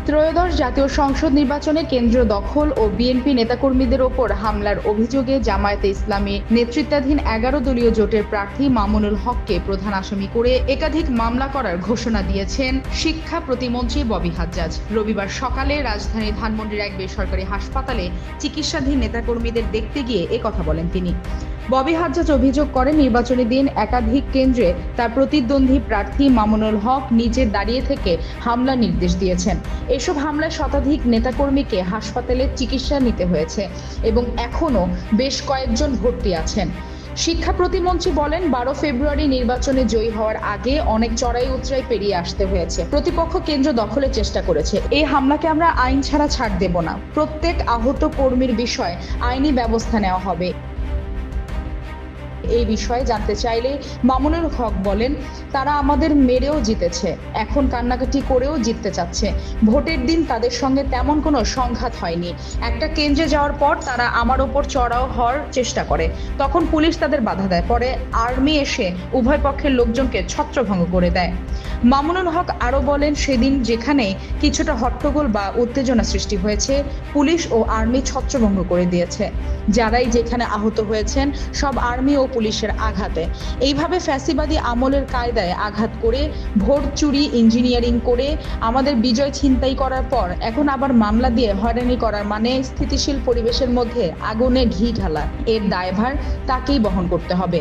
ত্রয়োদশ জাতীয় সংসদ নির্বাচনে কেন্দ্র দখল ও বিএনপি নেতাকর্মীদের ওপর হামলার অভিযোগে জামায়াতে ইসলামী নেতৃত্বাধীন ১১ দলীয় জোটের প্রার্থী মামুনুল হককে প্রধান আসামি করে একাধিক মামলা করার ঘোষণা দিয়েছেন শিক্ষা প্রতিমন্ত্রী ববি হাজ্জাজ। রবিবার সকালে রাজধানীর ধানমন্ডির এক বেসরকারি হাসপাতালে চিকিৎসাধীন নেতাকর্মীদের দেখতে গিয়ে একথা বলেন তিনি। ববি হাজ্জাজ অভিযোগ করেন, নির্বাচনী দিন একাধিক কেন্দ্রে তার প্রতিদ্বন্দ্বী প্রার্থী মামুনুল হক নিজে দাঁড়িয়ে থেকে হামলার নির্দেশ দিয়েছেন। এসব হামলায় শতাধিক নেতাকর্মীকে হাসপাতালে চিকিৎসা নিতে হয়েছে এবং এখনও বেশ কয়েকজন ভর্তি আছেন। শিক্ষা প্রতিমন্ত্রী বলেন, ১২ ফেব্রুয়ারি নির্বাচনে জয়ী হওয়ার আগে অনেক চড়াই উতরাই পেরিয়ে আসতে হয়েছে। প্রতিপক্ষ কেন্দ্র দখলের চেষ্টা করেছে। এই হামলাকে আমরা আইন ছাড়া ছাড় দেব না। প্রত্যেক আহত কর্মীর বিষয়ে আইনি ব্যবস্থা নেওয়া হবে। এই বিষয়ে জানতে চাইলে মামুনুল হক বলেন, তারা আমাদের মেরেও জিতেছে, এখন কান্নাকাটি করেও জিততে চাচ্ছে। ভোটের দিন তাদের সঙ্গে তেমন কোনো সংঘাত হয়নি। একটা কেন্দ্রে যাওয়ার পর তারা আমার ওপর চড়াও হওয়ার চেষ্টা করে, তখন পুলিশ তাদের বাধা দেয়, পরে আর্মি এসে উভয় পক্ষের লোকজনকে ছত্রভঙ্গ করে দেয়। মামুনুল হক আরও বলেন, সেদিন যেখানে কিছুটা হট্টগোল বা উত্তেজনা সৃষ্টি হয়েছে, পুলিশ ও আর্মি ছত্রভঙ্গ করে দিয়েছে। যারাই যেখানে আহত হয়েছেন সব আর্মি ও পুলিশের আঘাতে। এইভাবে ফ্যাসিবাদী আমলের কায়দায় আঘাত করে, ভোট চুরি ইঞ্জিনিয়ারিং করে আমাদের বিজয় ছিনতাই করার পর এখন আবার মামলা দিয়ে হয়রানি করার মানে স্থিতিশীল পরিবেশের মধ্যে আগুনে ঘি ঢালা। এর দায়ভার তাকেই বহন করতে হবে।